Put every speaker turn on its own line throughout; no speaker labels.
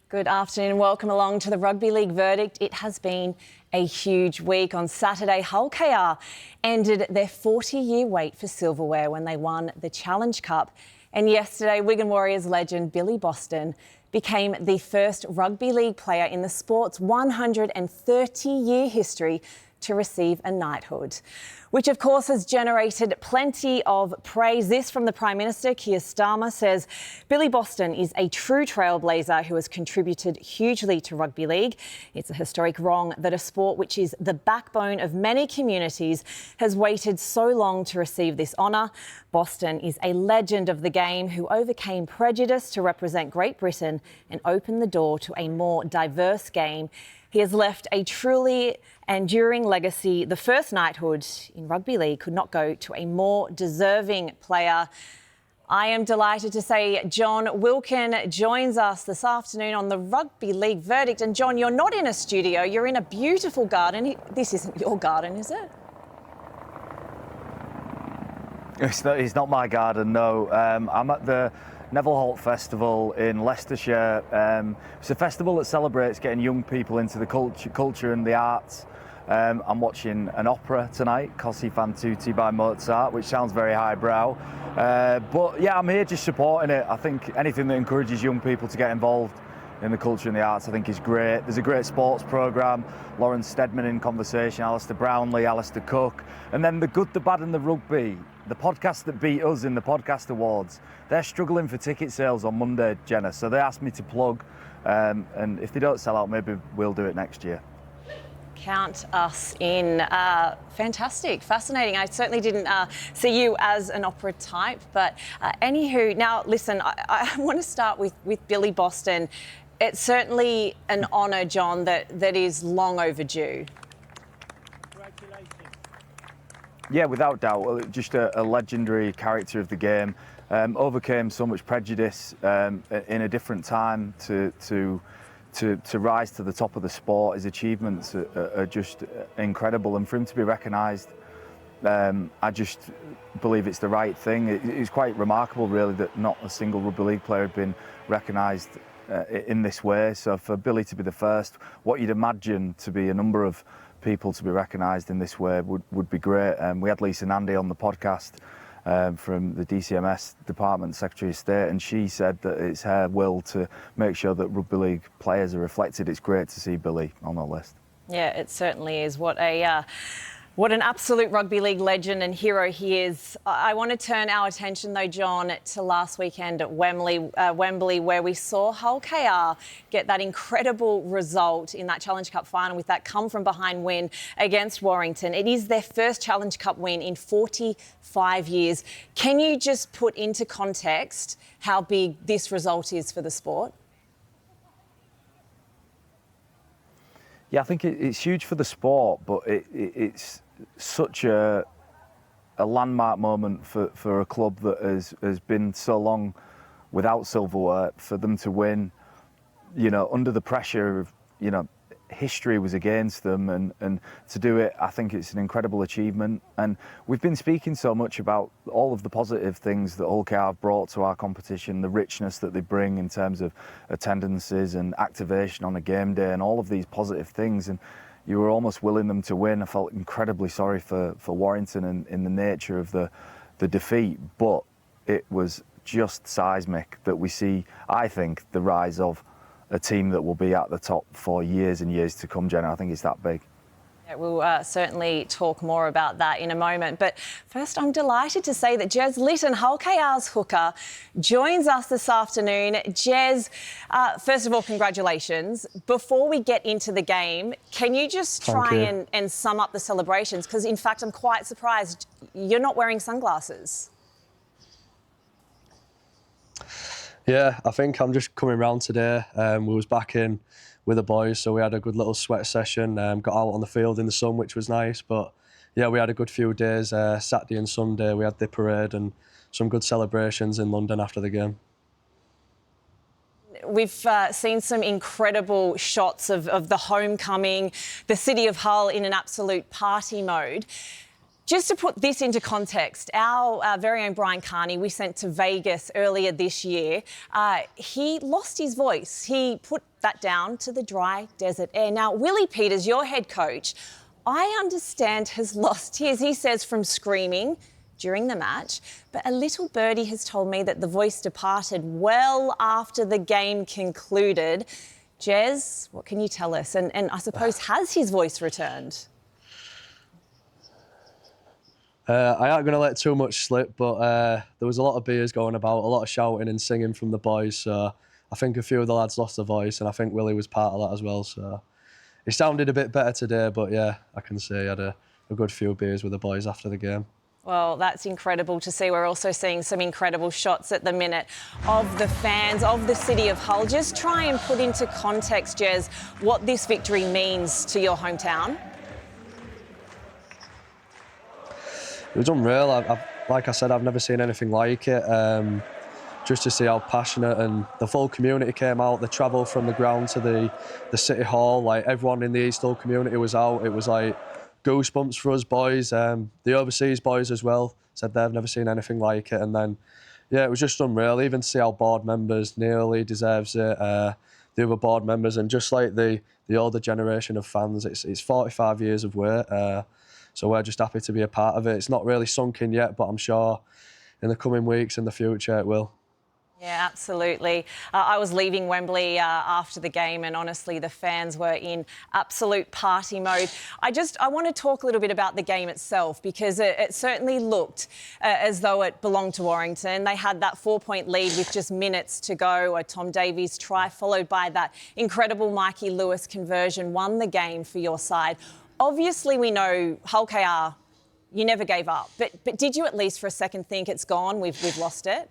Good afternoon and welcome along to the Rugby League Verdict. It has been a huge week. On Saturday, Hull KR ended their 40-year wait for silverware when they won the Challenge Cup. And yesterday, Wigan Warriors legend Billy Boston became the first rugby league player in the sport's 130-year history to receive a knighthood, which of course has generated plenty of praise. This from the Prime Minister, Keir Starmer, says Billy Boston is a true trailblazer who has contributed hugely to rugby league. It's a historic wrong that a sport which is the backbone of many communities has waited so long to receive this honour. Boston is a legend of the game who overcame prejudice to represent Great Britain and opened the door to a more diverse game. He has left a truly enduring legacy. The first knighthood in rugby league could not go to a more deserving player. I am delighted to say John Wilkin joins us this afternoon on the Rugby League Verdict. And John, you're not in a studio, you're in a beautiful garden. This isn't your garden, is it?
It's not my garden, no. I'm at the Neville Holt Festival in Leicestershire. It's a festival that celebrates getting young people into the culture and the arts. I'm watching an opera tonight, Così fan tutte by Mozart, which sounds very highbrow. But yeah, I'm here just supporting it. I think anything that encourages young people to get involved in the culture and the arts, I think is great. There's a great sports programme, Lauren Steadman in conversation, Alistair Brownlee, Alistair Cook, and then the good, the bad and the rugby. The podcast that beat us in the podcast awards, they're struggling for ticket sales on Monday, Jenna, so they asked me to plug, and if they don't sell out, maybe we'll do it next year.
Count us in. Fantastic, fascinating. I certainly didn't see you as an opera type, but anywho, now listen, I want to start with Billy Boston. It's certainly an honour, John, that is long overdue.
Yeah, without doubt, just a legendary character of the game. Overcame so much prejudice in a different time to rise to the top of the sport. His achievements are just incredible, and for him to be recognised, I just believe it's the right thing. It's quite remarkable, really, that not a single rugby league player had been recognised in this way. So for Billy to be the first, what you'd imagine to be a number of people to be recognised in this way would be great. We had Lisa Nandy on the podcast from the DCMS Department, Secretary of State, and she said that it's her will to make sure that rugby league players are reflected. It's great to see Billy on the list. Yeah,
it certainly is. What an absolute rugby league legend and hero he is. I want to turn our attention, though, John, to last weekend at Wembley, where we saw Hull KR get that incredible result in that Challenge Cup final with that come-from-behind win against Warrington. It is their first Challenge Cup win in 45 years. Can you just put into context how big this result is for the sport?
Yeah, I think it's huge for the sport, but it's such a landmark moment for a club that has been so long without silverware. For them to win, under the pressure of, history was against them, and to do it, I think it's an incredible achievement. And we've been speaking so much about all of the positive things that Hull KR have brought to our competition, the richness that they bring in terms of attendances and activation on a game day, and all of these positive things. And you were almost willing them to win. I felt incredibly sorry for Warrington and in the nature of the defeat, but it was just seismic that we see, I think, the rise of a team that will be at the top for years and years to come, Jenna. I think it's that big.
Yeah, we'll certainly talk more about that in a moment. But first, I'm delighted to say that Jez Litton, Hull KR's hooker, joins us this afternoon. Jez, first of all, congratulations. Before we get into the game, can you just try and sum up the celebrations? Because, in fact, I'm quite surprised you're not wearing sunglasses.
Yeah, I think I'm just coming round today. We was back in with the boys, so we had a good little sweat session. Got out on the field in the sun, which was nice. But yeah, we had a good few days. Saturday and Sunday, we had the parade and some good celebrations in London after the game.
We've seen some incredible shots of the homecoming, the city of Hull in an absolute party mode. Just to put this into context, our very own Brian Carney, we sent to Vegas earlier this year, he lost his voice. He put that down to the dry desert air. Now, Willie Peters, your head coach, I understand has lost his, he says, from screaming during the match, but a little birdie has told me that the voice departed well after the game concluded. Jez, what can you tell us? And I suppose, has his voice returned?
I aren't going to let too much slip, but there was a lot of beers going about, a lot of shouting and singing from the boys. So I think a few of the lads lost their voice, and I think Willie was part of that as well. So he sounded a bit better today, but yeah, I can say he had a good few beers with the boys after the game.
Well, that's incredible to see. We're also seeing some incredible shots at the minute of the fans of the city of Hull. Just try and put into context, Jez, what this victory means to your hometown.
It was unreal. Like I said, I've never seen anything like it. Just to see how passionate and the full community came out. The travel from the ground to the city hall, like everyone in the East Hull community was out. It was like goosebumps for us boys. The overseas boys as well said they've never seen anything like it. And then, yeah, it was just unreal. Even to see our board members, Neil, he deserves it. The other board members, and just like the older generation of fans, it's 45 years of wait. So we're just happy to be a part of it. It's not really sunk in yet, but I'm sure in the coming weeks, in the future, it will.
Yeah, absolutely. I was leaving Wembley after the game, and honestly, the fans were in absolute party mode. I want to talk a little bit about the game itself, because it certainly looked as though it belonged to Warrington. They had that 4-point lead with just minutes to go. A Tom Davies try, followed by that incredible Mikey Lewis conversion, won the game for your side. Obviously, we know Hull KR, you never gave up. But did you at least for a second think it's gone, we've lost it?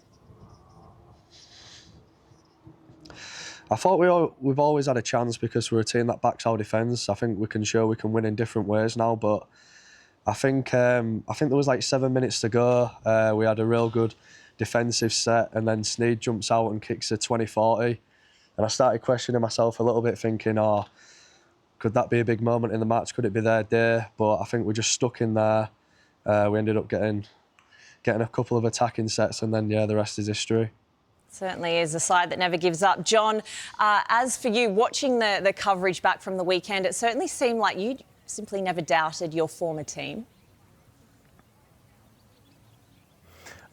I thought we've always had a chance because we're a team that backs our defence. I think we can show we can win in different ways now. But I think there was like 7 minutes to go. We had a real good defensive set, and then Snead jumps out and kicks a 20-40. And I started questioning myself a little bit, thinking, could that be a big moment in the match? Could it be their day? But I think we're just stuck in there. We ended up getting a couple of attacking sets, and then, yeah, the rest is history.
Certainly is a side that never gives up. John, as for you, watching the coverage back from the weekend, it certainly seemed like you simply never doubted your former team.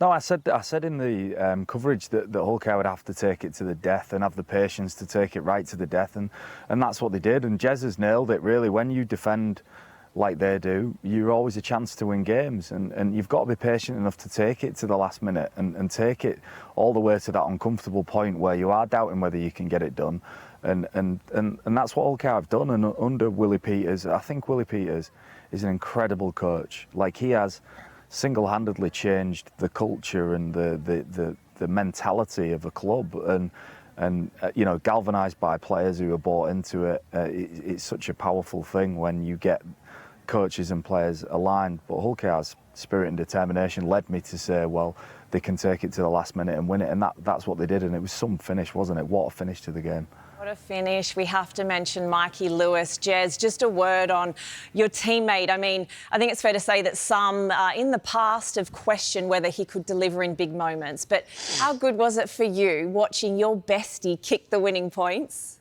No, I said in the coverage that Hull KR would have to take it to the death and have the patience to take it right to the death, and that's what they did. And Jez has nailed it, really. When you defend like they do, you're always a chance to win games, and you've got to be patient enough to take it to the last minute and take it all the way to that uncomfortable point where you are doubting whether you can get it done. And that's what Hull KR have done. And under Willie Peters, I think Willie Peters is an incredible coach. Like, he has single-handedly changed the culture and the mentality of a club, and you know, galvanised by players who are bought into it. It's such a powerful thing when you get coaches and players aligned. But Hull KR's spirit and determination led me to say, well, they can take it to the last minute and win it, and that's what they did. And it was some finish, wasn't it? What a finish to the game.
What a finish. We have to mention Mikey Lewis. Jez, just a word on your teammate. I mean, I think it's fair to say that some in the past have questioned whether he could deliver in big moments. But how good was it for you watching your bestie kick the winning points?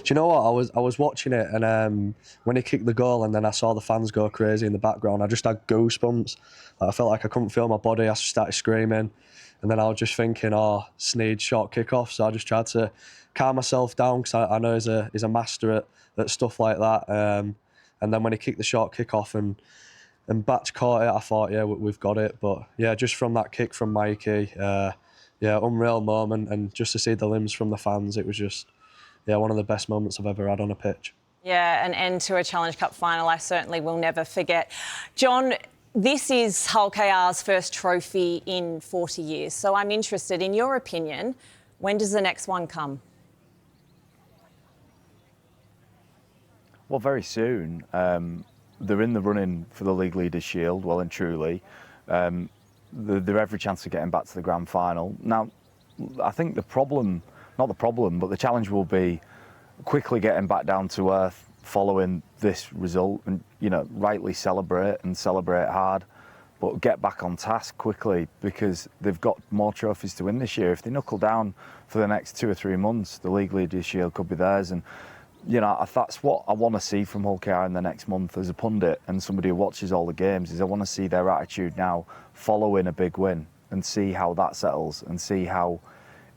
Do you know what? I was watching it, and when he kicked the goal, and then I saw the fans go crazy in the background, I just had goosebumps. I felt like I couldn't feel my body. I started screaming, and then I was just thinking, Snead short kick-off. So I just tried to calm myself down, because I know he's a master at stuff like that. And then when he kicked the short kick-off and Batch caught it, I thought, yeah, we've got it. But yeah, just from that kick from Mikey, unreal moment, and just to see the limbs from the fans, it was just, yeah, one of the best moments I've ever had on a pitch.
Yeah, an end to a Challenge Cup final I certainly will never forget. John, this is Hull KR's first trophy in 40 years. So I'm interested, in your opinion, when does the next one come?
Well, very soon. They're in the running for the League Leaders' Shield, well and truly. They're every chance of getting back to the grand final. Now, I think the challenge will be quickly getting back down to earth, following this result, and rightly celebrate hard, but get back on task quickly, because they've got more trophies to win this year. If they knuckle down for the next 2 or 3 months, the League Leaders Shield could be theirs. And that's what I want to see from Hull KR in the next month as a pundit and somebody who watches all the games. Is I want to see their attitude now following a big win, and see how that settles, and see how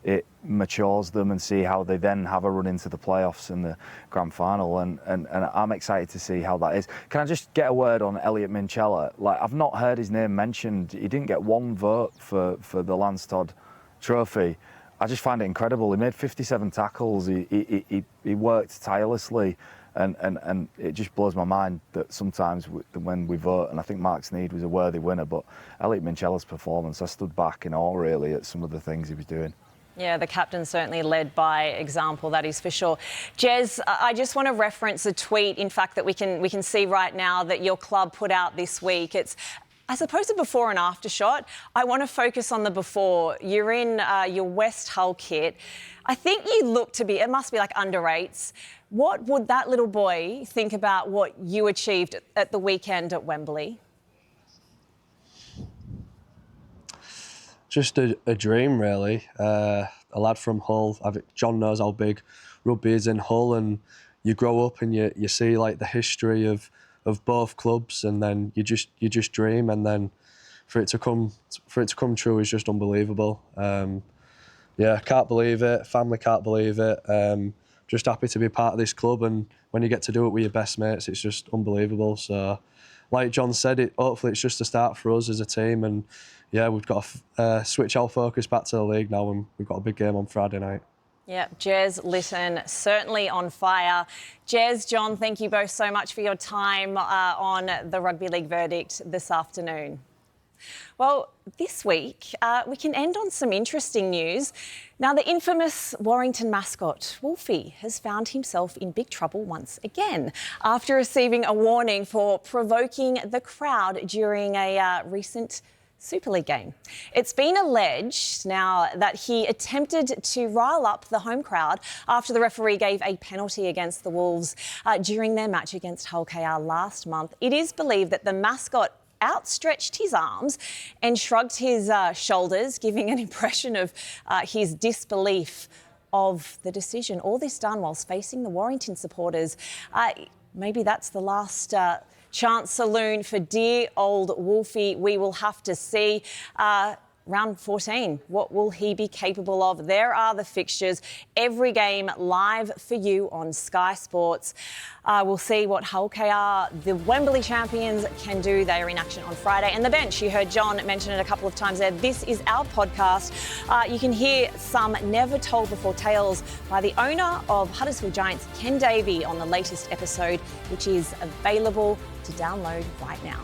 it matures them, and see how they then have a run into the playoffs and the grand final. And I'm excited to see how that is. Can I just get a word on Elliot Minchella? Like, I've not heard his name mentioned. He didn't get one vote for the Lance Todd Trophy. I just find it incredible. He made 57 tackles. He worked tirelessly, and it just blows my mind that sometimes when we vote, and I think Mark Sneed was a worthy winner, but Elliot Minchella's performance, I stood back in awe really at some of the things he was doing.
Yeah, the captain certainly led by example, that is for sure. Jez, I just want to reference a tweet, in fact, that we can see right now that your club put out this week. It's, I suppose, a before and after shot. I want to focus on the before. You're in your West Hull kit. I think you look to be, it must be like under eights. What would that little boy think about what you achieved at the weekend at Wembley?
Just a dream, really. A lad from Hull. John knows how big rugby is in Hull, and you grow up and you see like the history of both clubs, and then you just dream, and then for it to come true is just unbelievable. Yeah, can't believe it. Family can't believe it. Just happy to be part of this club, and when you get to do it with your best mates, it's just unbelievable. So, like John said, hopefully it's just a start for us as a team, and yeah, we've got to switch our focus back to the league now, and we've got a big game on Friday night.
Yeah, Jez Litton, certainly on fire. Jez, John, thank you both so much for your time on the Rugby League Verdict this afternoon. Well, this week, we can end on some interesting news. Now, the infamous Warrington mascot, Wolfie, has found himself in big trouble once again after receiving a warning for provoking the crowd during a recent Super League game. It's been alleged now that he attempted to rile up the home crowd after the referee gave a penalty against the Wolves during their match against Hull KR last month. It is believed that the mascot outstretched his arms and shrugged his shoulders, giving an impression of his disbelief of the decision. All this done whilst facing the Warrington supporters. Maybe that's the last chance saloon for dear old Wolfie. We will have to see. Round 14, what will he be capable of? There are the fixtures. Every game live for you on Sky Sports. We'll see what Hull KR, the Wembley champions, can do. They are in action on Friday. And the bench, you heard John mention it a couple of times there. This is our podcast. You can hear some never told before tales by the owner of Huddersfield Giants, Ken Davey, on the latest episode, which is available to download right now.